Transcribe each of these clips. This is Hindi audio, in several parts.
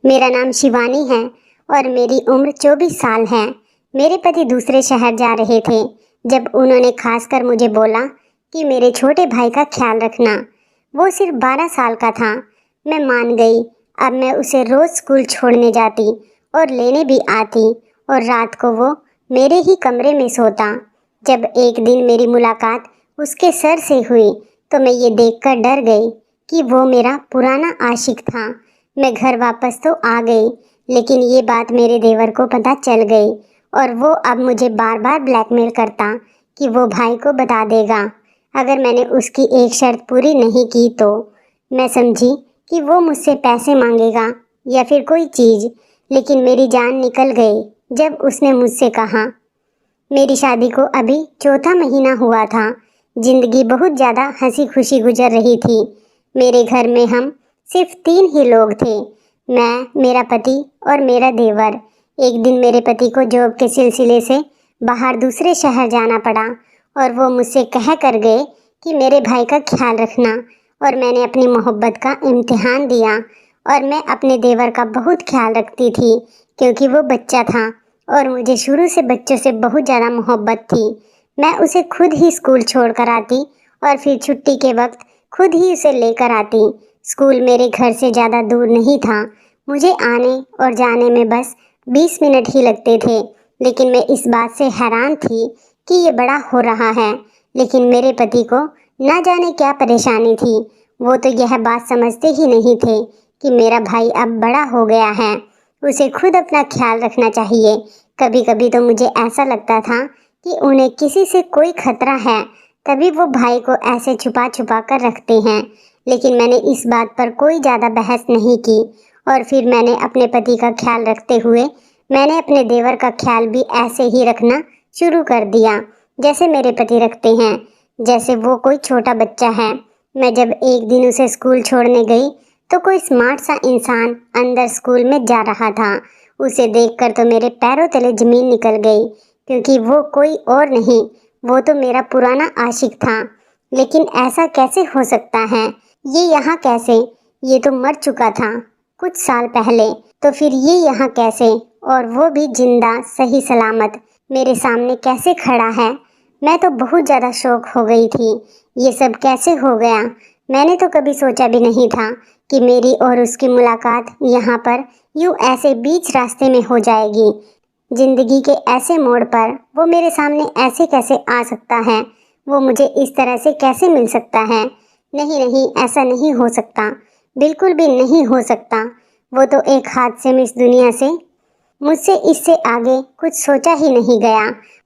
मेरा नाम शिवानी है और मेरी उम्र 24 साल है। मेरे पति दूसरे शहर जा रहे थे जब उन्होंने खासकर मुझे बोला कि मेरे छोटे भाई का ख्याल रखना। वो सिर्फ 12 साल का था। मैं मान गई। अब मैं उसे रोज़ स्कूल छोड़ने जाती और लेने भी आती और रात को वो मेरे ही कमरे में सोता। जब एक दिन मेरी मुलाकात उसके सर से हुई तो मैं ये देखकर डर गई कि वो मेरा पुराना आशिक था। मैं घर वापस तो आ गई, लेकिन ये बात मेरे देवर को पता चल गई और वो अब मुझे बार बार ब्लैकमेल करता कि वो भाई को बता देगा अगर मैंने उसकी एक शर्त पूरी नहीं की तो। मैं समझी कि वो मुझसे पैसे मांगेगा या फिर कोई चीज़, लेकिन मेरी जान निकल गई जब उसने मुझसे कहा। मेरी शादी को अभी चौथा महीना हुआ था। जिंदगी बहुत ज़्यादा हंसी खुशी गुजर रही थी। मेरे घर में हम सिर्फ 3 ही लोग थे, मैं, मेरा पति और मेरा देवर। एक दिन मेरे पति को जॉब के सिलसिले से बाहर दूसरे शहर जाना पड़ा और वो मुझसे कह कर गए कि मेरे भाई का ख्याल रखना। और मैंने अपनी मोहब्बत का इम्तिहान दिया और मैं अपने देवर का बहुत ख्याल रखती थी क्योंकि वो बच्चा था और मुझे शुरू से बच्चों से बहुत ज़्यादा मोहब्बत थी। मैं उसे खुद ही स्कूल छोड़ कर आती और फिर छुट्टी के वक्त खुद ही उसे लेकर आती। स्कूल मेरे घर से ज़्यादा दूर नहीं था। मुझे आने और जाने में बस 20 मिनट ही लगते थे, लेकिन मैं इस बात से हैरान थी कि ये बड़ा हो रहा है। लेकिन मेरे पति को ना जाने क्या परेशानी थी। वो तो यह बात समझते ही नहीं थे कि मेरा भाई अब बड़ा हो गया है, उसे खुद अपना ख्याल रखना चाहिए। कभी कभी तो मुझे ऐसा लगता था कि उन्हें किसी से कोई खतरा है, तभी वो भाई को ऐसे छुपा छुपा कर रखते हैं। लेकिन मैंने इस बात पर कोई ज़्यादा बहस नहीं की और फिर मैंने अपने पति का ख्याल रखते हुए मैंने अपने देवर का ख्याल भी ऐसे ही रखना शुरू कर दिया जैसे मेरे पति रखते हैं, जैसे वो कोई छोटा बच्चा है। मैं जब एक दिन उसे स्कूल छोड़ने गई तो कोई स्मार्ट सा इंसान अंदर स्कूल में जा रहा था। उसे देखकर तो मेरे पैरों तले ज़मीन निकल गई, क्योंकि वो कोई और नहीं, वो तो मेरा पुराना आशिक था। लेकिन ऐसा कैसे हो सकता है? ये यहाँ कैसे? ये तो मर चुका था कुछ साल पहले, तो फिर ये यहाँ कैसे? और वो भी जिंदा सही सलामत मेरे सामने कैसे खड़ा है? मैं तो बहुत ज़्यादा शौक हो गई थी। ये सब कैसे हो गया? मैंने तो कभी सोचा भी नहीं था कि मेरी और उसकी मुलाकात यहाँ पर यूँ ऐसे बीच रास्ते में हो जाएगी। जिंदगी के ऐसे मोड़ पर वो मेरे सामने ऐसे कैसे आ सकता है? वो मुझे इस तरह से कैसे मिल सकता है? नहीं नहीं, ऐसा नहीं हो सकता, बिल्कुल भी नहीं हो सकता। वो तो एक हाथ से मिस दुनिया से। मुझसे इससे आगे कुछ सोचा ही नहीं गया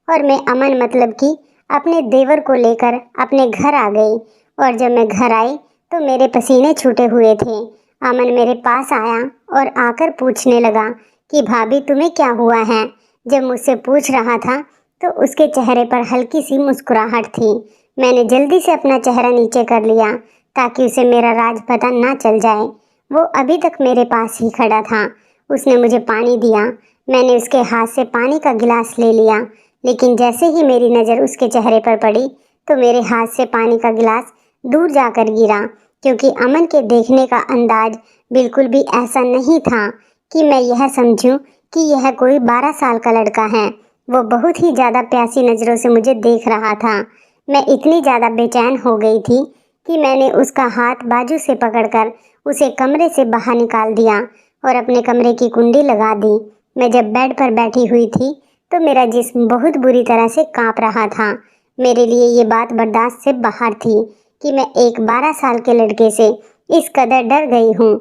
और मैं अमन मतलब कि अपने देवर को लेकर अपने घर आ गई। और जब मैं घर आई तो मेरे पसीने छूटे हुए थे। अमन मेरे पास आया और आकर पूछने लगा कि भाभी तुम्हें क्या हुआ है। जब मुझसे पूछ रहा था तो उसके चेहरे पर हल्की सी मुस्कुराहट थी। मैंने जल्दी से अपना चेहरा नीचे कर लिया ताकि उसे मेरा राज पता ना चल जाए। वो अभी तक मेरे पास ही खड़ा था। उसने मुझे पानी दिया। मैंने उसके हाथ से पानी का गिलास ले लिया, लेकिन जैसे ही मेरी नज़र उसके चेहरे पर पड़ी तो मेरे हाथ से पानी का गिलास दूर जाकर गिरा, क्योंकि अमन के देखने का अंदाज बिल्कुल भी ऐसा नहीं था कि मैं यह समझूं कि यह कोई 12 साल का लड़का है। वो बहुत ही ज़्यादा प्यासी नज़रों से मुझे देख रहा था। मैं इतनी ज़्यादा बेचैन हो गई थी कि मैंने उसका हाथ बाजू से पकड़कर उसे कमरे से बाहर निकाल दिया और अपने कमरे की कुंडी लगा दी। मैं जब बेड पर बैठी हुई थी तो मेरा जिस्म बहुत बुरी तरह से काँप रहा था। मेरे लिए ये बात बर्दाश्त से बाहर थी कि मैं एक 12 साल के लड़के से इस कदर डर गई हूँ।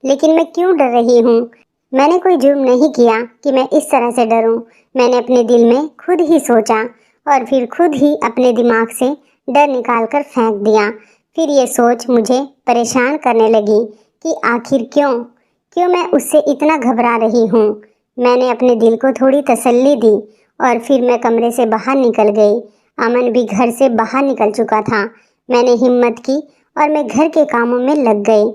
लेकिन मैं क्यों डर रही हूँ? मैंने कोई जुर्म नहीं किया कि मैं इस तरह से डरूं। मैंने अपने दिल में खुद ही सोचा और फिर खुद ही अपने दिमाग से डर निकाल कर फेंक दिया। फिर ये सोच मुझे परेशान करने लगी कि आखिर क्यों मैं उससे इतना घबरा रही हूँ। मैंने अपने दिल को थोड़ी तसल्ली दी और फिर मैं कमरे से बाहर निकल गई। अमन भी घर से बाहर निकल चुका था। मैंने हिम्मत की और मैं घर के कामों में लग गई।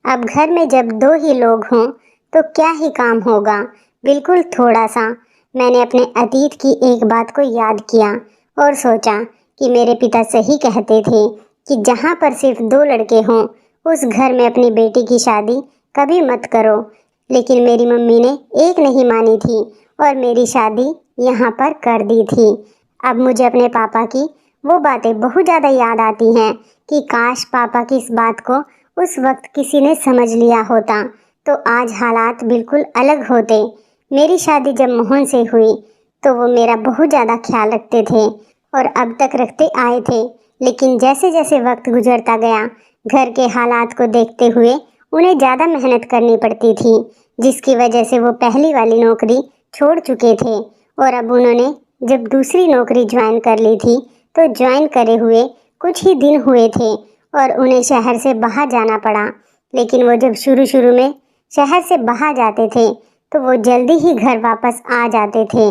अब घर में जब 2 ही लोग हों तो क्या ही काम होगा, बिल्कुल थोड़ा सा। मैंने अपने अतीत की एक बात को याद किया और सोचा कि मेरे पिता सही कहते थे कि जहाँ पर सिर्फ 2 लड़के हों उस घर में अपनी बेटी की शादी कभी मत करो। लेकिन मेरी मम्मी ने एक नहीं मानी थी और मेरी शादी यहाँ पर कर दी थी। अब मुझे अपने पापा की वो बातें बहुत ज़्यादा याद आती हैं कि काश पापा की इस बात को उस वक्त किसी ने समझ लिया होता तो आज हालात बिल्कुल अलग होते। मेरी शादी जब मोहन से हुई तो वो मेरा बहुत ज़्यादा ख्याल रखते थे और अब तक रखते आए थे, लेकिन जैसे जैसे वक्त गुजरता गया घर के हालात को देखते हुए उन्हें ज़्यादा मेहनत करनी पड़ती थी, जिसकी वजह से वो पहली वाली नौकरी छोड़ चुके थे और अब उन्होंने जब दूसरी नौकरी ज्वाइन कर ली थी तो ज्वाइन करे हुए कुछ ही दिन हुए थे और उन्हें शहर से बाहर जाना पड़ा। लेकिन वो जब शुरू शुरू में शहर से बाहर जाते थे तो वो जल्दी ही घर वापस आ जाते थे।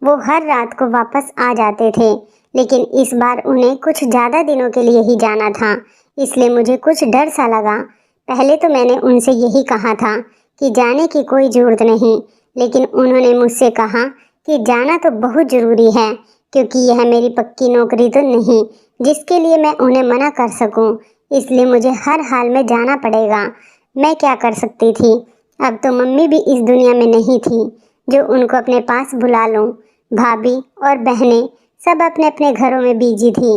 वो हर रात को वापस आ जाते थे, लेकिन इस बार उन्हें कुछ ज़्यादा दिनों के लिए ही जाना था, इसलिए मुझे कुछ डर सा लगा। पहले तो मैंने उनसे यही कहा था कि जाने की कोई ज़रूरत नहीं, लेकिन उन्होंने मुझसे कहा कि जाना तो बहुत ज़रूरी है क्योंकि यह मेरी पक्की नौकरी तो नहीं जिसके लिए मैं उन्हें मना कर सकूं, इसलिए मुझे हर हाल में जाना पड़ेगा। मैं क्या कर सकती थी, अब तो मम्मी भी इस दुनिया में नहीं थी जो उनको अपने पास बुला लूं। भाभी और बहनें सब अपने अपने घरों में बिजी थी।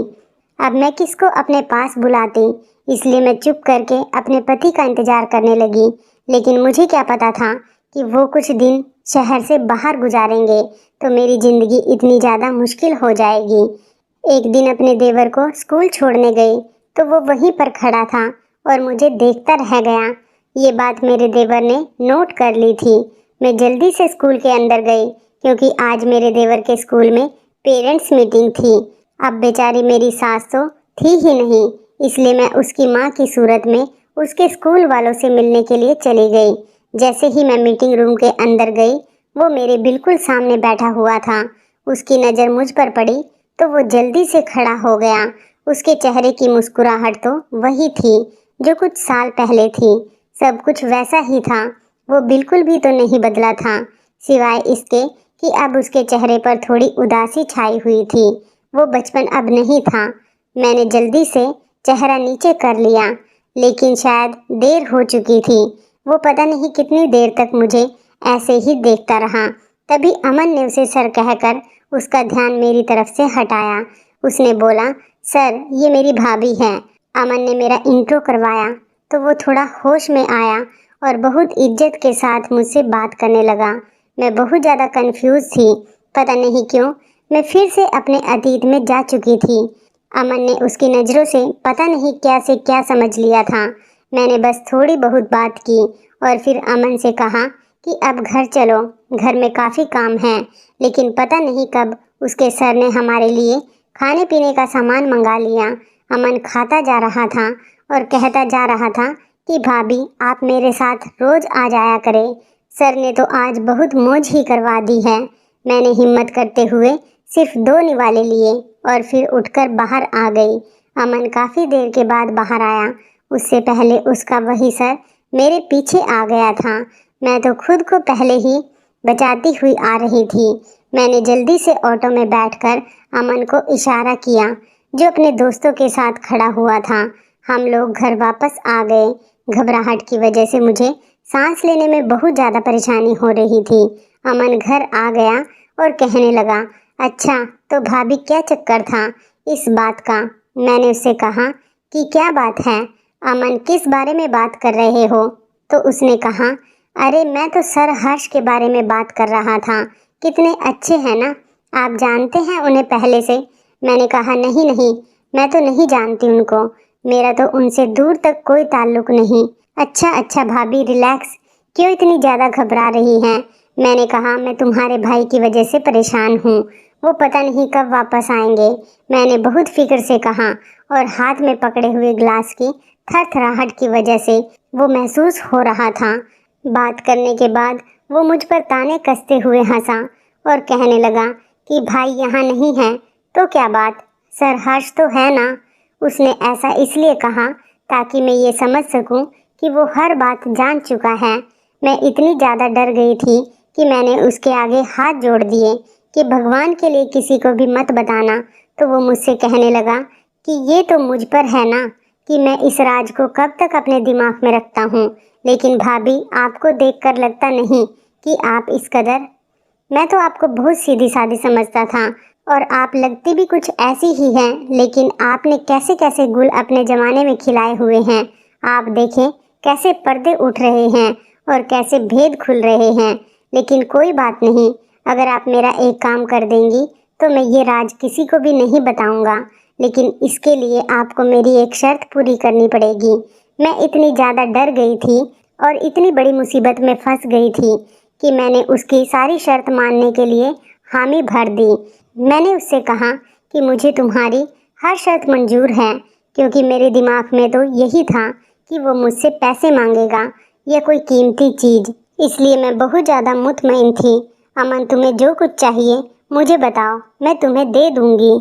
अब मैं किसको अपने पास बुलाती, इसलिए मैं चुप करके अपने पति का इंतज़ार करने लगी। लेकिन मुझे क्या पता था कि वो कुछ दिन शहर से बाहर गुजारेंगे तो मेरी ज़िंदगी इतनी ज़्यादा मुश्किल हो जाएगी। एक दिन अपने देवर को स्कूल छोड़ने गई तो वो वहीं पर खड़ा था और मुझे देखता रह गया। ये बात मेरे देवर ने नोट कर ली थी। मैं जल्दी से स्कूल के अंदर गई क्योंकि आज मेरे देवर के स्कूल में पेरेंट्स मीटिंग थी। अब बेचारी मेरी सास तो थी ही नहीं, इसलिए मैं उसकी माँ की सूरत में उसके स्कूल वालों से मिलने के लिए चली गई। जैसे ही मैं मीटिंग रूम के अंदर गई वो मेरे बिल्कुल सामने बैठा हुआ था। उसकी नज़र मुझ पर पड़ी तो वो जल्दी से खड़ा हो गया। उसके चेहरे की मुस्कुराहट तो वही थी जो कुछ साल पहले थी। सब कुछ वैसा ही था, वो बिल्कुल भी तो नहीं बदला था, सिवाय इसके कि अब उसके चेहरे पर थोड़ी उदासी छाई हुई थी। वो बचपन अब नहीं था। मैंने जल्दी से चेहरा नीचे कर लिया, लेकिन शायद देर हो चुकी थी। वो पता नहीं कितनी देर तक मुझे ऐसे ही देखता रहा। तभी अमन ने उसे सर कहकर उसका ध्यान मेरी तरफ से हटाया। उसने बोला, सर ये मेरी भाभी है। अमन ने मेरा इंट्रो करवाया तो वो थोड़ा होश में आया और बहुत इज्जत के साथ मुझसे बात करने लगा। मैं बहुत ज़्यादा कंफ्यूज थी, पता नहीं क्यों मैं फिर से अपने अतीत में जा चुकी थी। अमन ने उसकी नज़रों से पता नहीं क्या से क्या समझ लिया था। मैंने बस थोड़ी बहुत बात की और फिर अमन से कहा कि अब घर चलो, घर में काफ़ी काम है। लेकिन पता नहीं कब उसके सर ने हमारे लिए खाने पीने का सामान मंगा लिया। अमन खाता जा रहा था और कहता जा रहा था कि भाभी आप मेरे साथ रोज़ आ जाया करें। सर ने तो आज बहुत मौज ही करवा दी है। मैंने हिम्मत करते हुए सिर्फ 2 निवाले लिए और फिर उठकर बाहर आ गई। अमन काफ़ी देर के बाद बाहर आया। उससे पहले उसका वही सर मेरे पीछे आ गया था। मैं तो खुद को पहले ही बचाती हुई आ रही थी। मैंने जल्दी से ऑटो में बैठकर अमन को इशारा किया जो अपने दोस्तों के साथ खड़ा हुआ था। हम लोग घर वापस आ गए। घबराहट की वजह से मुझे सांस लेने में बहुत ज़्यादा परेशानी हो रही थी। अमन घर आ गया और कहने लगा, अच्छा तो भाभी क्या चक्कर था इस बात का। मैंने उससे कहा कि क्या बात है अमन, किस बारे में बात कर रहे हो। तो उसने कहा, अरे मैं तो सर हर्ष के बारे में बात कर रहा था, कितने अच्छे हैं ना, आप जानते हैं उन्हें पहले से। मैंने कहा, नहीं नहीं, मैं तो नहीं जानती उनको, मेरा तो उनसे दूर तक कोई ताल्लुक नहीं। अच्छा अच्छा भाभी रिलैक्स, क्यों इतनी ज़्यादा घबरा रही हैं। मैंने कहा, मैं तुम्हारे भाई की वजह से परेशान हूँ, वो पता नहीं कब वापस आएंगे। मैंने बहुत फिक्र से कहा और हाथ में पकड़े हुए ग्लास की थरथराहट की वजह से वो महसूस हो रहा था। बात करने के बाद वो मुझ पर ताने कसते हुए हंसा और कहने लगा कि भाई यहाँ नहीं है तो क्या बात, सर हर्ष तो है ना। उसने ऐसा इसलिए कहा ताकि मैं ये समझ सकूं कि वो हर बात जान चुका है। मैं इतनी ज़्यादा डर गई थी कि मैंने उसके आगे हाथ जोड़ दिए कि भगवान के लिए किसी को भी मत बताना। तो वो मुझसे कहने लगा कि ये तो मुझ पर है ना कि मैं इस राज को कब तक अपने दिमाग में रखता हूँ, लेकिन भाभी आपको देखकर लगता नहीं कि आप इस कदर। मैं तो आपको बहुत सीधी सादी समझता था और आप लगती भी कुछ ऐसी ही हैं, लेकिन आपने कैसे कैसे गुल अपने ज़माने में खिलाए हुए हैं। आप देखें कैसे पर्दे उठ रहे हैं और कैसे भेद खुल रहे हैं। लेकिन कोई बात नहीं, अगर आप मेरा एक काम कर देंगी तो मैं ये राज किसी को भी नहीं बताऊंगा। लेकिन इसके लिए आपको मेरी एक शर्त पूरी करनी पड़ेगी। मैं इतनी ज़्यादा डर गई थी और इतनी बड़ी मुसीबत में फंस गई थी कि मैंने उसकी सारी शर्त मानने के लिए हामी भर दी। मैंने उससे कहा कि मुझे तुम्हारी हर शर्त मंजूर है, क्योंकि मेरे दिमाग में तो यही था कि वो मुझसे पैसे मांगेगा या कोई कीमती चीज़। इसलिए मैं बहुत ज़्यादा मुतमईन थी। अमन, तुम्हें जो कुछ चाहिए मुझे बताओ, मैं तुम्हें दे दूंगी।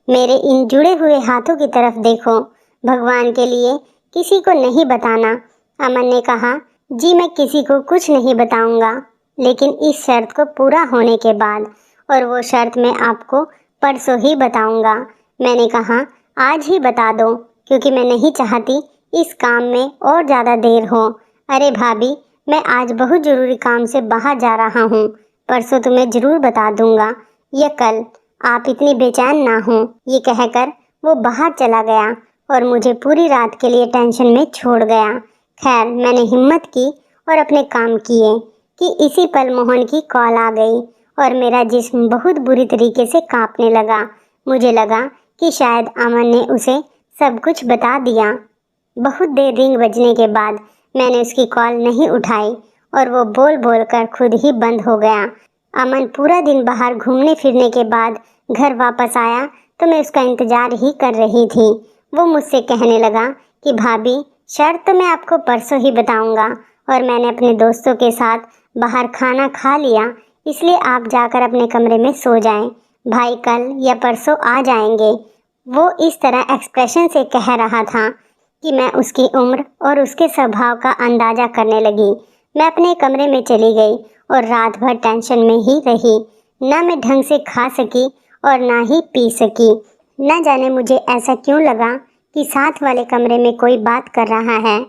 मेरे इन जुड़े हुए हाथों की तरफ देखो। भगवान के लिए किसी को नहीं बताना। अमन ने कहा, जी मैं किसी को कुछ नहीं बताऊंगा, लेकिन इस शर्त को पूरा होने के बाद, और वो शर्त मैं आपको परसों ही बताऊंगा। मैंने कहा, आज ही बता दो, क्योंकि मैं नहीं चाहती इस काम में और ज़्यादा देर हो। अरे भाभी, मैं आज बहुत ज़रूरी काम से बाहर जा रहा हूँ, परसों तुम्हें ज़रूर बता दूंगा या कल, आप इतनी बेचैन ना हो। ये कहकर वो बाहर चला गया और मुझे पूरी रात के लिए टेंशन में छोड़ गया। खैर, मैंने हिम्मत की और अपने काम किए कि इसी पल मोहन की कॉल आ गई और मेरा जिस्म बहुत बुरी तरीके से कांपने लगा। मुझे लगा कि शायद अमन ने उसे सब कुछ बता दिया। बहुत देर रिंग बजने के बाद मैंने उसकी कॉल नहीं उठाई और वो बोल बोल कर खुद ही बंद हो गया। अमन पूरा दिन बाहर घूमने फिरने के बाद घर वापस आया तो मैं उसका इंतज़ार ही कर रही थी। वो मुझसे कहने लगा कि भाभी, शर्त तो मैं आपको परसों ही बताऊंगा और मैंने अपने दोस्तों के साथ बाहर खाना खा लिया, इसलिए आप जाकर अपने कमरे में सो जाएं। भाई कल या परसों आ जाएंगे। वो इस तरह एक्सप्रेशन से कह रहा था कि मैं उसकी उम्र और उसके स्वभाव का अंदाज़ा करने लगी। मैं अपने कमरे में चली गई और रात भर टेंशन में ही रही। ना मैं ढंग से खा सकी और ना ही पी सकी। न जाने मुझे ऐसा क्यों लगा कि साथ वाले कमरे में कोई बात कर रहा है।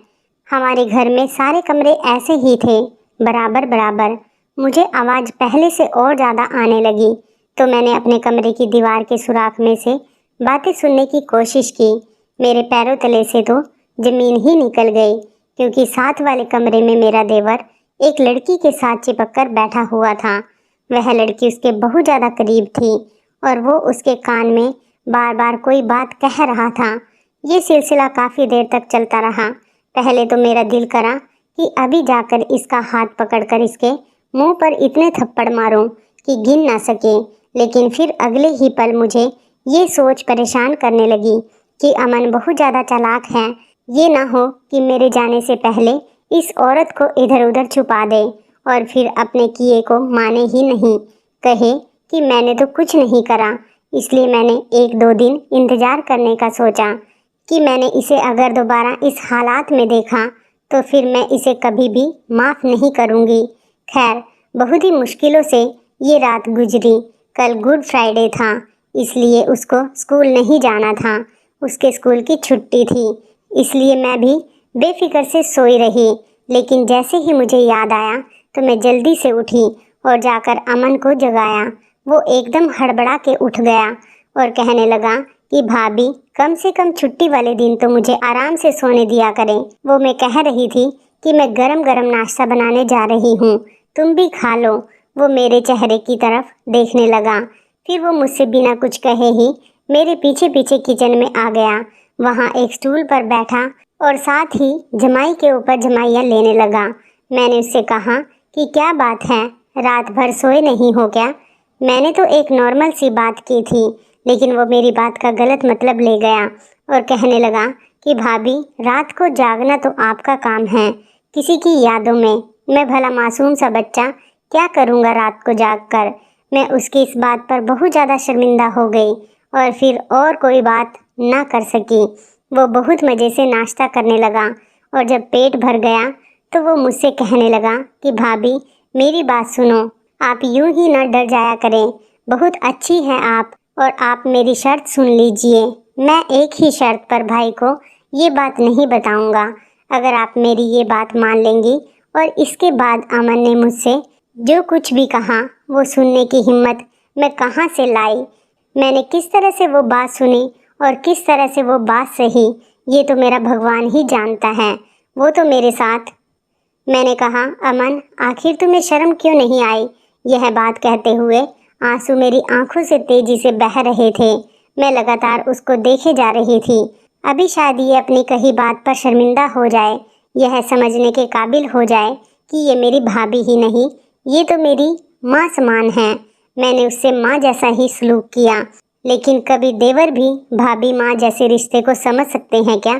हमारे घर में सारे कमरे ऐसे ही थे, बराबर बराबर। मुझे आवाज़ पहले से और ज़्यादा आने लगी तो मैंने अपने कमरे की दीवार के सुराख में से बातें सुनने की कोशिश की। मेरे पैरों तले से तो ज़मीन ही निकल गई, क्योंकि साथ वाले कमरे में मेरा देवर एक लड़की के साथ चिपक कर बैठा हुआ था। वह लड़की उसके बहुत ज़्यादा करीब थी और वो उसके कान में बार बार कोई बात कह रहा था। ये सिलसिला काफ़ी देर तक चलता रहा। पहले तो मेरा दिल करा कि अभी जाकर इसका हाथ पकड़कर इसके मुंह पर इतने थप्पड़ मारूं कि गिन ना सके, लेकिन फिर अगले ही पल मुझे ये सोच परेशान करने लगी कि अमन बहुत ज़्यादा चालाक है। ये ना हो कि मेरे जाने से पहले इस औरत को इधर उधर छुपा दे और फिर अपने किए को माने ही नहीं, कहे कि मैंने तो कुछ नहीं करा। इसलिए मैंने एक दो दिन इंतज़ार करने का सोचा कि मैंने इसे अगर दोबारा इस हालात में देखा तो फिर मैं इसे कभी भी माफ़ नहीं करूँगी। खैर, बहुत ही मुश्किलों से ये रात गुजरी। कल गुड फ्राइडे था, इसलिए उसको स्कूल नहीं जाना था। उसके स्कूल की छुट्टी थी, इसलिए मैं भी बेफिक्र से सोई रही। लेकिन जैसे ही मुझे याद आया तो मैं जल्दी से उठी और जाकर अमन को जगाया। वो एकदम हड़बड़ा के उठ गया और कहने लगा कि भाभी, कम से कम छुट्टी वाले दिन तो मुझे आराम से सोने दिया करें। वो मैं कह रही थी कि मैं गरम गरम नाश्ता बनाने जा रही हूँ, तुम भी खा लो। वो मेरे चेहरे की तरफ देखने लगा, फिर वो मुझसे बिना कुछ कहे ही मेरे पीछे पीछे किचन में आ गया। वहाँ एक स्टूल पर बैठा और साथ ही जमाई के ऊपर जमाइयाँ लेने लगा। मैंने उससे कहा कि क्या बात है, रात भर सोए नहीं हो क्या? मैंने तो एक नॉर्मल सी बात की थी, लेकिन वो मेरी बात का गलत मतलब ले गया और कहने लगा कि भाभी, रात को जागना तो आपका काम है, किसी की यादों में। मैं भला मासूम सा बच्चा क्या करूँगा रात को जाग कर। मैं उसकी इस बात पर बहुत ज़्यादा शर्मिंदा हो गई और फिर और कोई बात ना कर सकी। वो बहुत मज़े से नाश्ता करने लगा और जब पेट भर गया तो वो मुझसे कहने लगा कि भाभी, मेरी बात सुनो, आप यूं ही न डर जाया करें, बहुत अच्छी हैं आप, और आप मेरी शर्त सुन लीजिए। मैं एक ही शर्त पर भाई को ये बात नहीं बताऊंगा। अगर आप मेरी ये बात मान लेंगी। और इसके बाद अमन ने मुझसे जो कुछ भी कहा वो सुनने की हिम्मत मैं कहाँ से लाई। मैंने किस तरह से वो बात सुनी और किस तरह से वो बात सही, ये तो मेरा भगवान ही जानता है। वो तो मेरे साथ। मैंने कहा, अमन आखिर तुम्हें शर्म क्यों नहीं आई? यह बात कहते हुए आंसू मेरी आंखों से तेजी से बह रहे थे। मैं लगातार उसको देखे जा रही थी। अभी शायद ये अपनी कही बात पर शर्मिंदा हो जाए, यह समझने के काबिल हो जाए कि ये मेरी भाभी ही नहीं, ये तो मेरी माँ समान है। मैंने उससे माँ जैसा ही सलूक किया। लेकिन कभी देवर भी भाभी माँ जैसे रिश्ते को समझ सकते हैं क्या?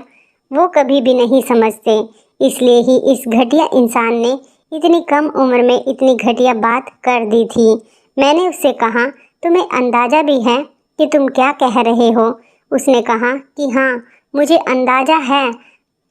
वो कभी भी नहीं समझते। इसलिए ही इस घटिया इंसान ने इतनी कम उम्र में इतनी घटिया बात कर दी थी। मैंने उससे कहा, तुम्हें अंदाज़ा भी है कि तुम क्या कह रहे हो? उसने कहा कि हाँ, मुझे अंदाज़ा है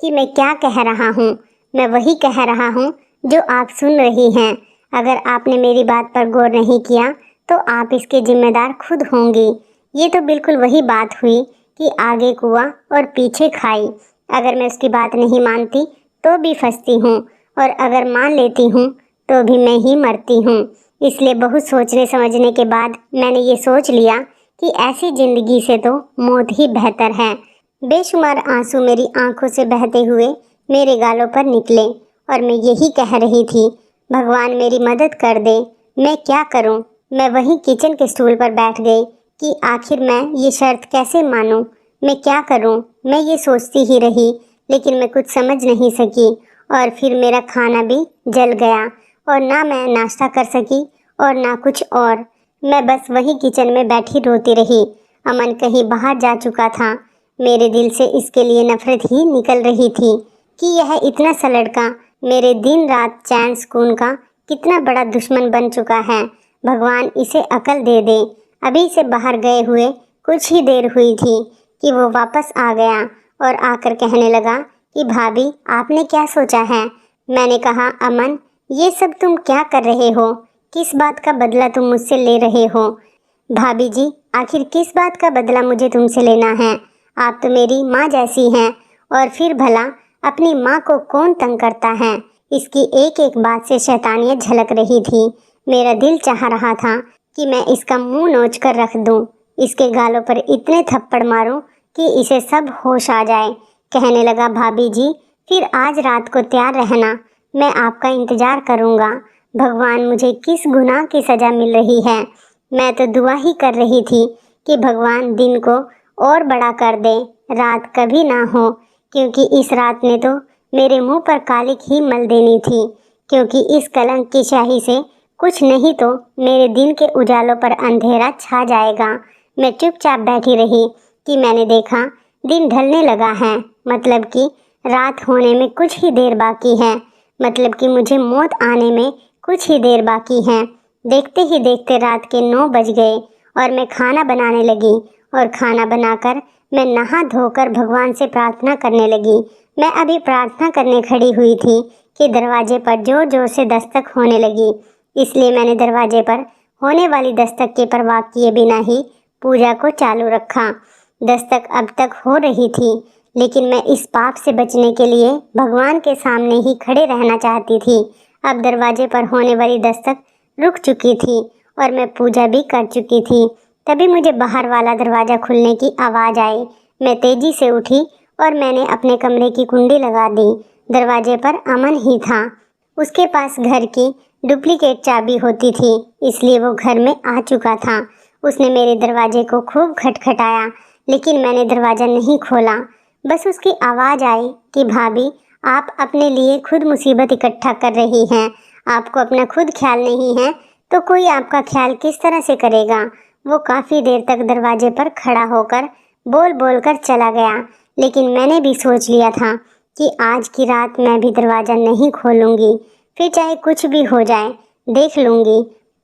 कि मैं क्या कह रहा हूँ। मैं वही कह रहा हूँ जो आप सुन रही हैं। अगर आपने मेरी बात पर गौर नहीं किया तो आप इसके जिम्मेदार खुद होंगी। ये तो बिल्कुल वही बात हुई कि आगे कुआं और पीछे खाई। अगर मैं उसकी बात नहीं मानती तो भी फंसती हूँ, और अगर मान लेती हूँ तो भी मैं ही मरती हूँ। इसलिए बहुत सोचने समझने के बाद मैंने ये सोच लिया कि ऐसी ज़िंदगी से तो मौत ही बेहतर है। बेशुमार आंसू मेरी आंखों से बहते हुए मेरे गालों पर निकले और मैं यही कह रही थी, भगवान मेरी मदद कर दे। मैं क्या करूं? मैं वहीं किचन के स्टूल पर बैठ गई कि आखिर मैं ये शर्त कैसे मानूं? मैं क्या करूं? मैं ये सोचती ही रही, लेकिन मैं कुछ समझ नहीं सकी। और फिर मेरा खाना भी जल गया और ना मैं नाश्ता कर सकी और ना कुछ और। मैं बस वहीं किचन में बैठी रोती रही। अमन कहीं बाहर जा चुका था। मेरे दिल से इसके लिए नफरत ही निकल रही थी कि यह इतना सा लड़का मेरे दिन रात चैन सुकून का कितना बड़ा दुश्मन बन चुका है। भगवान इसे अकल दे दे। अभी से बाहर गए हुए कुछ ही देर हुई थी कि वो वापस आ गया और आकर कहने लगा कि भाभी, आपने क्या सोचा है? मैंने कहा, अमन, ये सब तुम क्या कर रहे हो? किस बात का बदला तुम मुझसे ले रहे हो? भाभी जी, आखिर किस बात का बदला मुझे तुमसे लेना है? आप तो मेरी माँ जैसी हैं। और फिर भला अपनी माँ को कौन तंग करता है? इसकी एक एक बात से शैतानियत झलक रही थी। मेरा दिल चाह रहा था कि मैं इसका मुंह नोच कर रख दूं, इसके गालों पर इतने थप्पड़ मारूं कि इसे सब होश आ जाए। कहने लगा, भाभी जी, फिर आज रात को तैयार रहना, मैं आपका इंतज़ार करूँगा। भगवान, मुझे किस गुनाह की सज़ा मिल रही है? मैं तो दुआ ही कर रही थी कि भगवान दिन को और बड़ा कर दे, रात कभी ना हो, क्योंकि इस रात ने तो मेरे मुंह पर कालिक ही मल देनी थी। क्योंकि इस कलंक की स्याही से कुछ नहीं तो मेरे दिन के उजालों पर अंधेरा छा जाएगा। मैं चुपचाप बैठी रही कि मैंने देखा दिन ढलने लगा है, मतलब कि रात होने में कुछ ही देर बाकी है, मतलब कि मुझे मौत आने में कुछ ही देर बाकी है। देखते ही देखते रात के 9 बज गए और मैं खाना बनाने लगी और खाना बनाकर मैं नहा धोकर भगवान से प्रार्थना करने लगी। मैं अभी प्रार्थना करने खड़ी हुई थी कि दरवाजे पर जोर जोर से दस्तक होने लगी। इसलिए मैंने दरवाजे पर होने वाली दस्तक की परवाह किए बिना ही पूजा को चालू रखा। दस्तक अब तक हो रही थी, लेकिन मैं इस पाप से बचने के लिए भगवान के सामने ही खड़े रहना चाहती थी। अब दरवाजे पर होने वाली दस्तक रुक चुकी थी और मैं पूजा भी कर चुकी थी। तभी मुझे बाहर वाला दरवाज़ा खुलने की आवाज़ आई। मैं तेज़ी से उठी और मैंने अपने कमरे की कुंडी लगा दी। दरवाजे पर अमन ही था। उसके पास घर की डुप्लीकेट चाबी होती थी, इसलिए वो घर में आ चुका था। उसने मेरे दरवाजे को खूब खटखटाया, लेकिन मैंने दरवाज़ा नहीं खोला। बस उसकी आवाज़ आई कि भाभी, आप अपने लिए खुद मुसीबत इकट्ठा कर रही हैं। आपको अपना खुद ख्याल नहीं है तो कोई आपका ख्याल किस तरह से करेगा? वो काफ़ी देर तक दरवाजे पर खड़ा होकर बोल बोल कर चला गया, लेकिन मैंने भी सोच लिया था कि आज की रात मैं भी दरवाज़ा नहीं खोलूँगी, फिर चाहे कुछ भी हो जाए, देख लूँगी।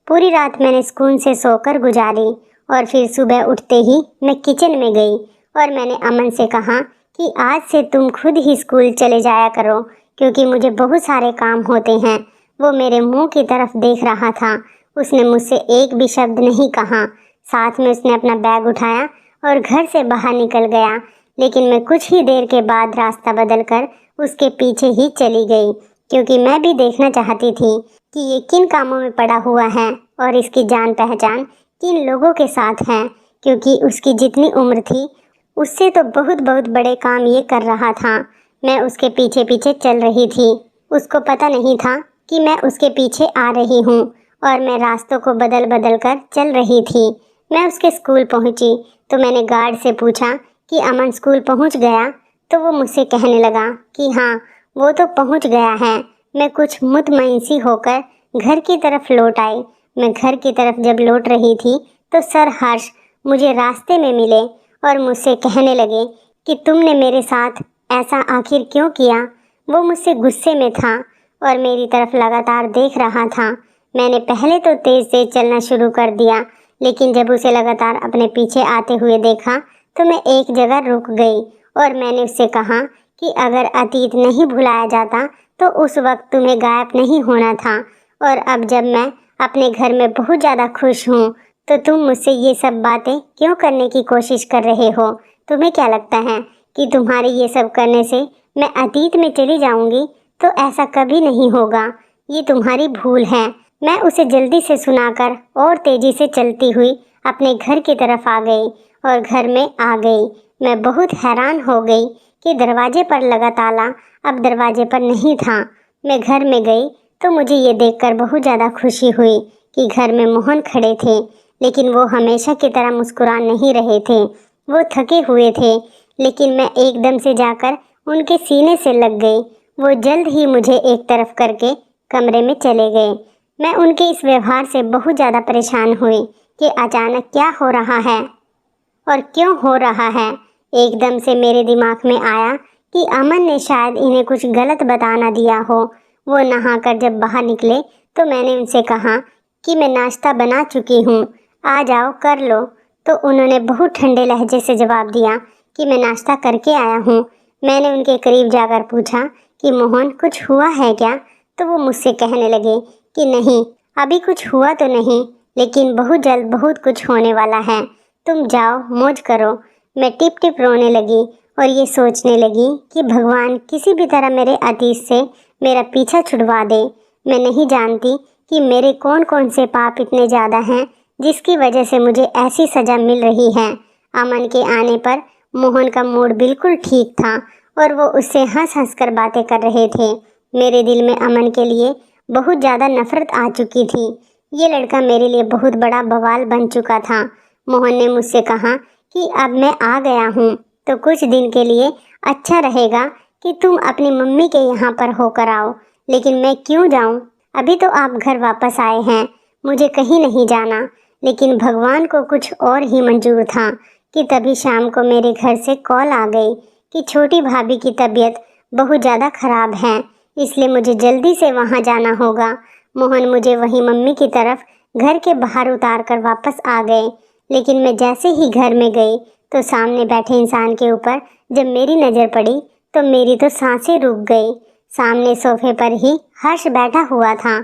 पूरी रात मैंने सुकून से सोकर गुजारी और फिर सुबह उठते ही मैं किचन में गई और मैंने अमन से कहा कि आज से तुम खुद ही स्कूल चले जाया करो, क्योंकि मुझे बहुत सारे काम होते हैं। वो मेरे मुंह की तरफ देख रहा था। उसने मुझसे एक भी शब्द नहीं कहा। साथ में उसने अपना बैग उठाया और घर से बाहर निकल गया। लेकिन मैं कुछ ही देर के बाद रास्ता बदलकर उसके पीछे ही चली गई, क्योंकि मैं भी देखना चाहती थी कि ये किन कामों में पड़ा हुआ है और इसकी जान पहचान किन लोगों के साथ है, क्योंकि उसकी जितनी उम्र थी उससे तो बहुत बहुत बड़े काम ये कर रहा था। मैं उसके पीछे पीछे चल रही थी। उसको पता नहीं था कि मैं उसके पीछे आ रही हूँ और मैं रास्तों को बदल बदल कर चल रही थी। मैं उसके स्कूल पहुँची तो मैंने गार्ड से पूछा कि अमन स्कूल पहुँच गया, तो वो मुझसे कहने लगा कि हाँ वो तो पहुँच गया है। मैं कुछ मुतमईन सी होकर घर की तरफ लौट आई। मैं घर की तरफ जब लौट रही थी तो सर हर्ष मुझे रास्ते में मिले और मुझसे कहने लगे कि तुमने मेरे साथ ऐसा आखिर क्यों किया। वो मुझसे गुस्से में था और मेरी तरफ लगातार देख रहा था। मैंने पहले तो तेज तेज चलना शुरू कर दिया, लेकिन जब उसे लगातार अपने पीछे आते हुए देखा तो मैं एक जगह रुक गई और मैंने उससे कहा कि अगर अतीत नहीं भुलाया जाता तो उस वक्त तुम्हें गायब नहीं होना था, और अब जब मैं अपने घर में बहुत ज़्यादा खुश हूँ तो तुम मुझसे ये सब बातें क्यों करने की कोशिश कर रहे हो। तुम्हें क्या लगता है कि तुम्हारे ये सब करने से मैं अतीत में चली जाऊंगी? तो ऐसा कभी नहीं होगा, ये तुम्हारी भूल है। मैं उसे जल्दी से सुनाकर और तेजी से चलती हुई अपने घर की तरफ आ गई और घर में आ गई। मैं बहुत हैरान हो गई कि दरवाजे पर लगा ताला अब दरवाजे पर नहीं था। मैं घर में गई तो मुझे ये देखकर बहुत ज़्यादा खुशी हुई कि घर में मोहन खड़े थे, लेकिन वो हमेशा की तरह मुस्कुरा नहीं रहे थे। वो थके हुए थे, लेकिन मैं एकदम से जाकर उनके सीने से लग गई। वो जल्द ही मुझे एक तरफ करके कमरे में चले गए। मैं उनके इस व्यवहार से बहुत ज़्यादा परेशान हुई कि अचानक क्या हो रहा है और क्यों हो रहा है। एकदम से मेरे दिमाग में आया कि अमन ने शायद इन्हें कुछ गलत बता ना दिया हो। वो नहाकर जब बाहर निकले तो मैंने उनसे कहा कि मैं नाश्ता बना चुकी हूँ, आ जाओ कर लो। तो उन्होंने बहुत ठंडे लहजे से जवाब दिया कि मैं नाश्ता करके आया हूँ। मैंने उनके करीब जाकर पूछा कि मोहन कुछ हुआ है क्या? तो वो मुझसे कहने लगे कि नहीं, अभी कुछ हुआ तो नहीं, लेकिन बहुत जल्द बहुत कुछ होने वाला है। तुम जाओ मौज करो। मैं टिप टिप रोने लगी और ये सोचने लगी कि भगवान किसी भी तरह मेरे अतीत से मेरा पीछा छुड़वा दे। मैं नहीं जानती कि मेरे कौन कौन से पाप इतने ज़्यादा हैं जिसकी वजह से मुझे ऐसी सज़ा मिल रही है। अमन के आने पर मोहन का मूड बिल्कुल ठीक था और वो उससे हंस हंस कर बातें कर रहे थे। मेरे दिल में अमन के लिए बहुत ज़्यादा नफरत आ चुकी थी। ये लड़का मेरे लिए बहुत बड़ा बवाल बन चुका था। मोहन ने मुझसे कहा कि अब मैं आ गया हूँ तो कुछ दिन के लिए अच्छा रहेगा कि तुम अपनी मम्मी के यहाँ पर होकर आओ। लेकिन मैं क्यों जाऊँ? अभी तो आप घर वापस आए हैं, मुझे कहीं नहीं जाना। लेकिन भगवान को कुछ और ही मंजूर था कि तभी शाम को मेरे घर से कॉल आ गई कि छोटी भाभी की तबीयत बहुत ज़्यादा ख़राब है, इसलिए मुझे जल्दी से वहाँ जाना होगा। मोहन मुझे वहीं मम्मी की तरफ घर के बाहर उतार कर वापस आ गए। लेकिन मैं जैसे ही घर में गई तो सामने बैठे इंसान के ऊपर जब मेरी नज़र पड़ी तो मेरी तो सांसें रुक गई। सामने सोफे पर ही हर्ष बैठा हुआ था।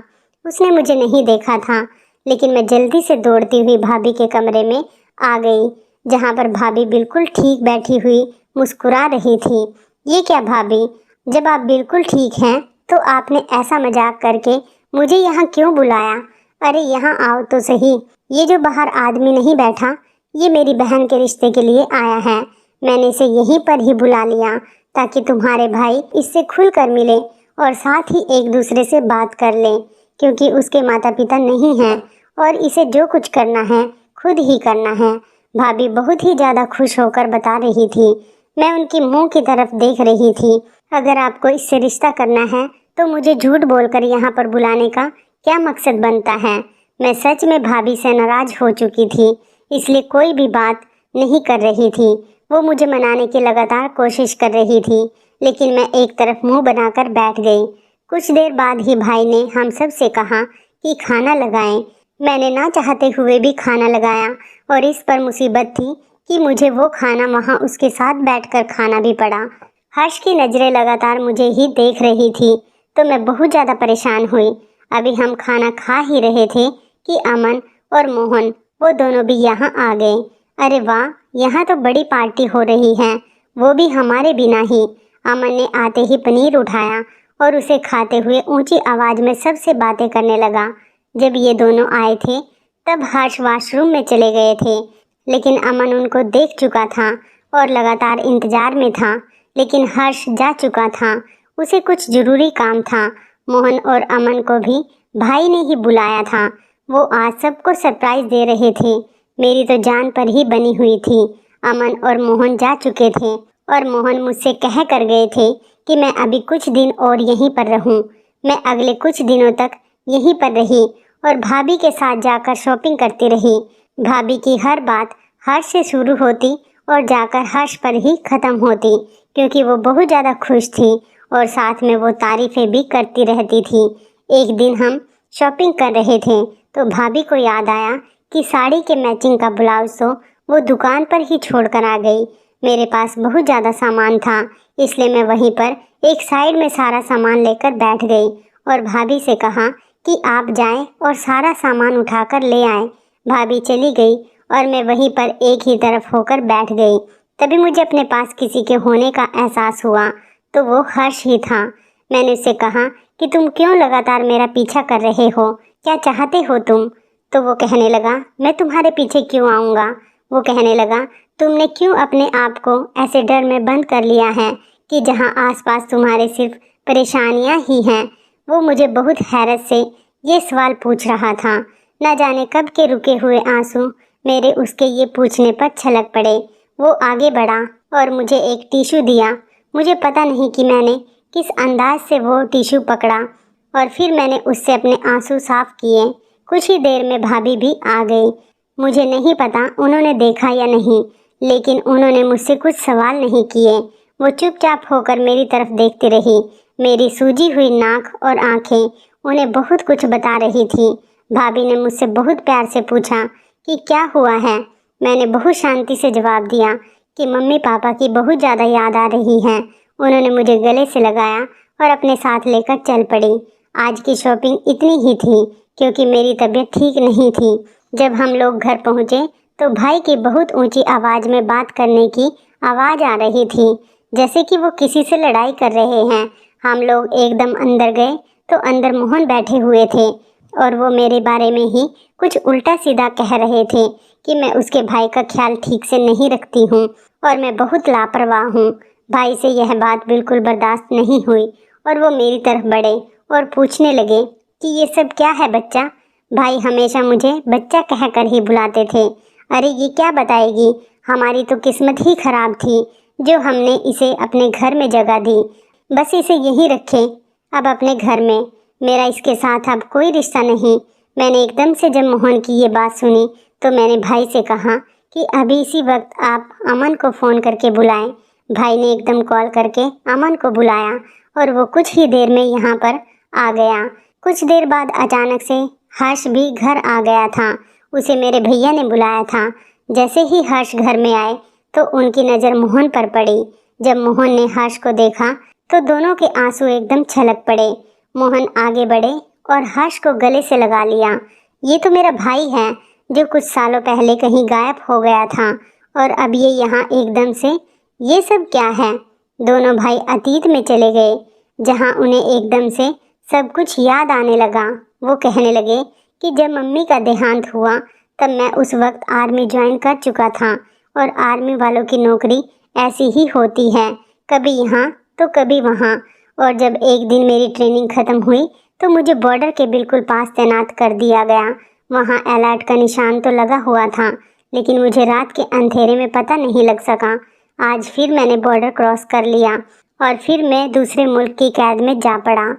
उसने मुझे नहीं देखा था, लेकिन मैं जल्दी से दौड़ती हुई भाभी के कमरे में आ गई, जहाँ पर भाभी बिल्कुल ठीक बैठी हुई मुस्कुरा रही थी। ये क्या भाभी, जब आप बिल्कुल ठीक हैं तो आपने ऐसा मजाक करके मुझे यहाँ क्यों बुलाया? अरे यहाँ आओ तो सही। ये जो बाहर आदमी नहीं बैठा, ये मेरी बहन के रिश्ते के लिए आया है। मैंने इसे यहीं पर ही बुला लिया ताकि तुम्हारे भाई इससे खुलकर मिले और साथ ही एक दूसरे से बात कर लें, क्योंकि उसके माता पिता नहीं हैं और इसे जो कुछ करना है खुद ही करना है। भाभी बहुत ही ज़्यादा खुश होकर बता रही थी। मैं उनकी मुंह की तरफ देख रही थी। अगर आपको इससे रिश्ता करना है तो मुझे झूठ बोलकर यहाँ पर बुलाने का क्या मकसद बनता है? मैं सच में भाभी से नाराज़ हो चुकी थी, इसलिए कोई भी बात नहीं कर रही थी। वो मुझे मनाने की लगातार कोशिश कर रही थी, लेकिन मैं एक तरफ मुंह बनाकर बैठ गई। कुछ देर बाद ही भाई ने हम सब से कहा कि खाना लगाएं। मैंने ना चाहते हुए भी खाना लगाया और इस पर मुसीबत थी कि मुझे वो खाना वहाँ उसके साथ बैठकर खाना भी पड़ा। हर्ष की नज़रें लगातार मुझे ही देख रही थी तो मैं बहुत ज़्यादा परेशान हुई। अभी हम खाना खा ही रहे थे कि अमन और मोहन वो दोनों भी यहाँ आ गए। अरे वाह, यहाँ तो बड़ी पार्टी हो रही है, वो भी हमारे बिना ही। अमन ने आते ही पनीर उठाया और उसे खाते हुए ऊंची आवाज़ में सबसे बातें करने लगा। जब ये दोनों आए थे तब हर्ष वॉशरूम में चले गए थे, लेकिन अमन उनको देख चुका था और लगातार इंतजार में था। लेकिन हर्ष जा चुका था, उसे कुछ ज़रूरी काम था। मोहन और अमन को भी भाई ने ही बुलाया था। वो आज सबको सरप्राइज़ दे रहे थे। मेरी तो जान पर ही बनी हुई थी। अमन और मोहन जा चुके थे और मोहन मुझसे कह कर गए थे कि मैं अभी कुछ दिन और यहीं पर रहूं। मैं अगले कुछ दिनों तक यहीं पर रही और भाभी के साथ जाकर शॉपिंग करती रही। भाभी की हर बात हर्ष से शुरू होती और जाकर हर्ष पर ही ख़त्म होती, क्योंकि वो बहुत ज़्यादा खुश थी और साथ में वो तारीफ़ें भी करती रहती थी। एक दिन हम शॉपिंग कर रहे थे तो भाभी को याद आया कि साड़ी के मैचिंग का ब्लाउज तो वो दुकान पर ही छोड़ कर आ गई। मेरे पास बहुत ज़्यादा सामान था, इसलिए मैं वहीं पर एक साइड में सारा सामान लेकर बैठ गई और भाभी से कहा कि आप जाएं और सारा सामान उठाकर ले आएं। भाभी चली गई और मैं वहीं पर एक ही तरफ होकर बैठ गई। तभी मुझे अपने पास किसी के होने का एहसास हुआ, तो वो हर्ष ही था। मैंने उससे कहा कि तुम क्यों लगातार मेरा पीछा कर रहे हो, क्या चाहते हो तुम? तो वो कहने लगा, मैं तुम्हारे पीछे क्यों आऊँगा? वो कहने लगा, तुमने क्यों अपने आप को ऐसे डर में बंद कर लिया है कि जहाँ आसपास तुम्हारे सिर्फ परेशानियाँ ही हैं? वो मुझे बहुत हैरत से ये सवाल पूछ रहा था। न जाने कब के रुके हुए आंसू मेरे उसके ये पूछने पर छलक पड़े। वो आगे बढ़ा और मुझे एक टिश्यू दिया। मुझे पता नहीं कि मैंने किस अंदाज से वो टिश्यू पकड़ा और फिर मैंने उससे अपने आंसू साफ किए। कुछ ही देर में भाभी भी आ गई। मुझे नहीं पता उन्होंने देखा या नहीं, लेकिन उन्होंने मुझसे कुछ सवाल नहीं किए। वो चुपचाप होकर मेरी तरफ देखती रही। मेरी सूजी हुई नाक और आंखें उन्हें बहुत कुछ बता रही थी। भाभी ने मुझसे बहुत प्यार से पूछा कि क्या हुआ है। मैंने बहुत शांति से जवाब दिया कि मम्मी पापा की बहुत ज़्यादा याद आ रही है। उन्होंने मुझे गले से लगाया और अपने साथ लेकर चल पड़ी। आज की शॉपिंग इतनी ही थी क्योंकि मेरी तबीयत ठीक नहीं थी। जब हम लोग घर पहुँचे तो भाई की बहुत ऊंची आवाज़ में बात करने की आवाज़ आ रही थी, जैसे कि वो किसी से लड़ाई कर रहे हैं। हम लोग एकदम अंदर गए तो अंदर मोहन बैठे हुए थे और वो मेरे बारे में ही कुछ उल्टा सीधा कह रहे थे कि मैं उसके भाई का ख्याल ठीक से नहीं रखती हूँ और मैं बहुत लापरवाह हूँ। भाई से यह बात बिल्कुल बर्दाश्त नहीं हुई और वो मेरी तरफ बढ़े और पूछने लगे कि ये सब क्या है बच्चा? भाई हमेशा मुझे बच्चा कहकर ही बुलाते थे। अरे ये क्या बताएगी, हमारी तो किस्मत ही खराब थी जो हमने इसे अपने घर में जगह दी। बस इसे यहीं रखें अब अपने घर में, मेरा इसके साथ अब कोई रिश्ता नहीं। मैंने एकदम से जब मोहन की ये बात सुनी तो मैंने भाई से कहा कि अभी इसी वक्त आप अमन को फ़ोन करके बुलाएं। भाई ने एकदम कॉल करके अमन को बुलाया और वो कुछ ही देर में यहाँ पर आ गया। कुछ देर बाद अचानक से हर्ष भी घर आ गया था। उसे मेरे भैया ने बुलाया था। जैसे ही हर्ष घर में आए तो उनकी नज़र मोहन पर पड़ी। जब मोहन ने हर्ष को देखा तो दोनों के आंसू एकदम छलक पड़े। मोहन आगे बढ़े और हर्ष को गले से लगा लिया। ये तो मेरा भाई है जो कुछ सालों पहले कहीं गायब हो गया था और अब ये यहाँ एकदम से, ये सब क्या है? दोनों भाई अतीत में चले गए जहाँ उन्हें एकदम से सब कुछ याद आने लगा। वो कहने लगे कि जब मम्मी का देहांत हुआ तब मैं उस वक्त आर्मी ज्वाइन कर चुका था और आर्मी वालों की नौकरी ऐसी ही होती है, कभी यहाँ तो कभी वहाँ। और जब एक दिन मेरी ट्रेनिंग ख़त्म हुई तो मुझे बॉर्डर के बिल्कुल पास तैनात कर दिया गया। वहाँ अलर्ट का निशान तो लगा हुआ था, लेकिन मुझे रात के अंधेरे में पता नहीं लग सका। आज फिर मैंने बॉर्डर क्रॉस कर लिया और फिर मैं दूसरे मुल्क की कैद में जा पड़ा।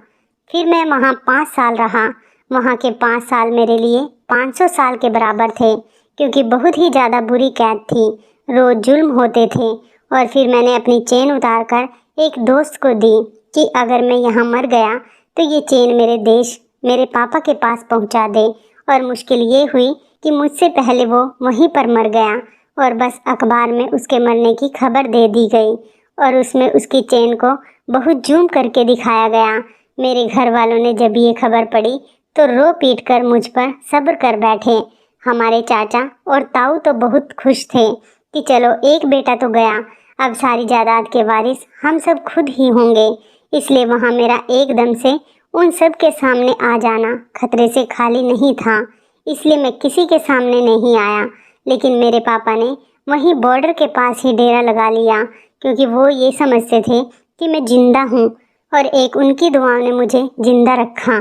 फिर मैं वहाँ 5 साल रहा। वहाँ के 5 साल मेरे लिए 500 साल के बराबर थे, क्योंकि बहुत ही ज़्यादा बुरी कैद थी। रोज़ जुल्म होते थे। और फिर मैंने अपनी चेन उतार कर एक दोस्त को दी कि अगर मैं यहाँ मर गया तो ये चेन मेरे देश, मेरे पापा के पास पहुँचा दे। और मुश्किल ये हुई कि मुझसे पहले वो वहीं पर मर गया और बस अखबार में उसके मरने की खबर दे दी गई और उसमें उसकी चेन को बहुत जूम करके दिखाया गया। मेरे घर वालों ने जब ये खबर पढ़ी तो रो पीट कर मुझ पर सब्र कर बैठे। हमारे चाचा और ताऊ तो बहुत खुश थे कि चलो एक बेटा तो गया, अब सारी जायदाद के वारिस हम सब खुद ही होंगे, इसलिए वहाँ मेरा एकदम से उन सब के सामने आ जाना खतरे से खाली नहीं था। इसलिए मैं किसी के सामने नहीं आया, लेकिन मेरे पापा ने वहीं बॉर्डर के पास ही डेरा लगा लिया, क्योंकि वो ये समझते थे कि मैं जिंदा हूँ और एक उनकी दुआओं ने मुझे जिंदा रखा।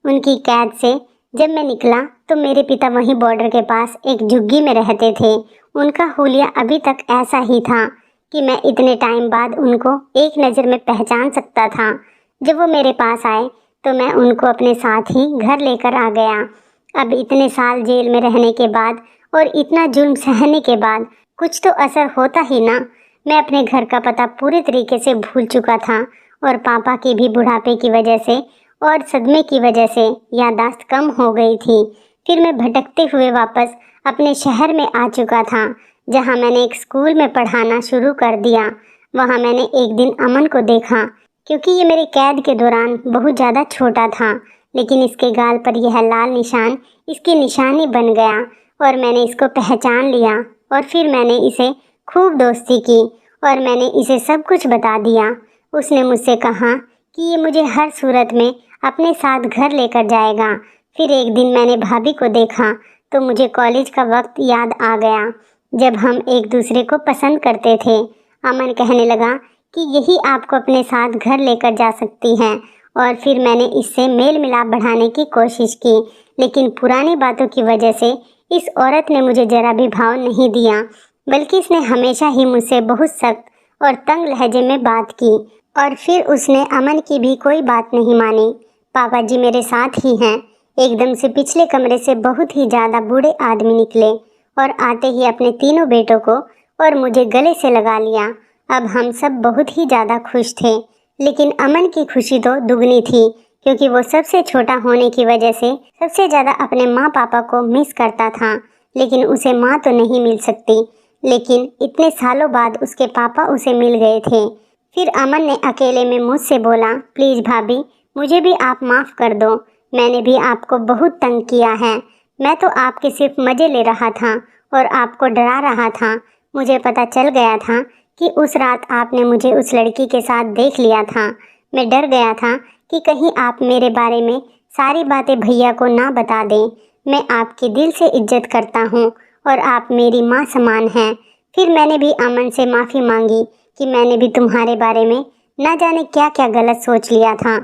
उनकी कैद से जब मैं निकला तो मेरे पिता वहीं बॉर्डर के पास एक झुग्गी में रहते थे। उनका हुलिया अभी तक ऐसा ही था कि मैं इतने टाइम बाद उनको एक नज़र में पहचान सकता था। जब वो मेरे पास आए तो मैं उनको अपने साथ ही घर लेकर आ गया। अब इतने साल जेल में रहने के बाद और इतना जुल्म सहने के बाद कुछ तो असर होता ही ना। मैं अपने घर का पता पूरे तरीके से भूल चुका था और पापा की भी बुढ़ापे की वजह से और सदमे की वजह से याददाश्त कम हो गई थी। फिर मैं भटकते हुए वापस अपने शहर में आ चुका था, जहां मैंने एक स्कूल में पढ़ाना शुरू कर दिया। वहां मैंने एक दिन अमन को देखा, क्योंकि ये मेरे कैद के दौरान बहुत ज़्यादा छोटा था, लेकिन इसके गाल पर यह लाल निशान इसकी निशानी बन गया और मैंने इसको पहचान लिया। और फिर मैंने इसे खूब दोस्ती की और मैंने इसे सब कुछ बता दिया। उसने मुझसे कहा कि ये मुझे हर सूरत में अपने साथ घर लेकर जाएगा। फिर एक दिन मैंने भाभी को देखा तो मुझे कॉलेज का वक्त याद आ गया, जब हम एक दूसरे को पसंद करते थे। अमन कहने लगा कि यही आपको अपने साथ घर लेकर जा सकती हैं, और फिर मैंने इससे मेल मिलाप बढ़ाने की कोशिश की, लेकिन पुरानी बातों की वजह से इस औरत ने मुझे जरा भी भाव नहीं दिया, बल्कि इसने हमेशा ही मुझसे बहुत सख्त और तंग लहजे में बात की। और फिर उसने अमन की भी कोई बात नहीं मानी। पापा जी मेरे साथ ही हैं। एकदम से पिछले कमरे से बहुत ही ज़्यादा बूढ़े आदमी निकले और आते ही अपने तीनों बेटों को और मुझे गले से लगा लिया। अब हम सब बहुत ही ज़्यादा खुश थे, लेकिन अमन की खुशी तो दुगनी थी, क्योंकि वो सबसे छोटा होने की वजह से सबसे ज़्यादा अपने माँ पापा को मिस करता था। लेकिन उसे माँ तो नहीं मिल सकती, लेकिन इतने सालों बाद उसके पापा उसे मिल गए थे। फिर अमन ने अकेले में मुझसे बोला, प्लीज़ भाभी, मुझे भी आप माफ़ कर दो। मैंने भी आपको बहुत तंग किया है। मैं तो आपके सिर्फ मज़े ले रहा था और आपको डरा रहा था। मुझे पता चल गया था कि उस रात आपने मुझे उस लड़की के साथ देख लिया था। मैं डर गया था कि कहीं आप मेरे बारे में सारी बातें भैया को ना बता दें। मैं आपकी दिल से इज्जत करता हूँ और आप मेरी माँ समान हैं। फिर मैंने भी अमन से माफ़ी मांगी कि मैंने भी तुम्हारे बारे में ना जाने क्या क्या गलत सोच लिया था।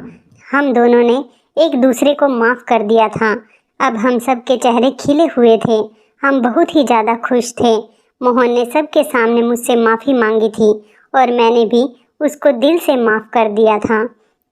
हम दोनों ने एक दूसरे को माफ़ कर दिया था। अब हम सब के चेहरे खिले हुए थे। हम बहुत ही ज़्यादा खुश थे। मोहन ने सबके सामने मुझसे माफ़ी मांगी थी और मैंने भी उसको दिल से माफ़ कर दिया था।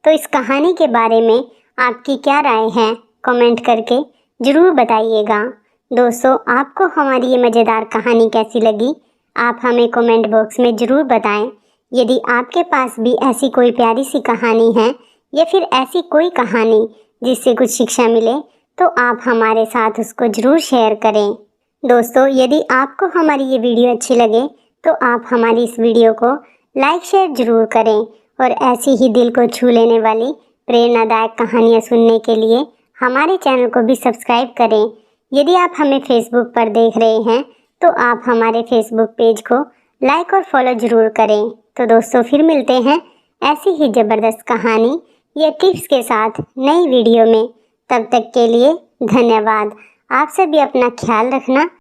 तो इस कहानी के बारे में आपकी क्या राय है, कमेंट करके ज़रूर बताइएगा। दोस्तों, आपको हमारी ये मज़ेदार कहानी कैसी लगी, आप हमें कमेंट बॉक्स में ज़रूर बताएं। यदि आपके पास भी ऐसी कोई प्यारी सी कहानी है या फिर ऐसी कोई कहानी जिससे कुछ शिक्षा मिले, तो आप हमारे साथ उसको ज़रूर शेयर करें। दोस्तों, यदि आपको हमारी ये वीडियो अच्छी लगे तो आप हमारी इस वीडियो को लाइक शेयर ज़रूर करें और ऐसी ही दिल को छू लेने वाली प्रेरणादायक कहानियाँ सुनने के लिए हमारे चैनल को भी सब्सक्राइब करें। यदि आप हमें फेसबुक पर देख रहे हैं तो आप हमारे फेसबुक पेज को लाइक और फॉलो ज़रूर करें। तो दोस्तों, फिर मिलते हैं ऐसी ही ज़बरदस्त कहानी या टिप्स के साथ नई वीडियो में। तब तक के लिए धन्यवाद। आप सभी अपना ख्याल रखना।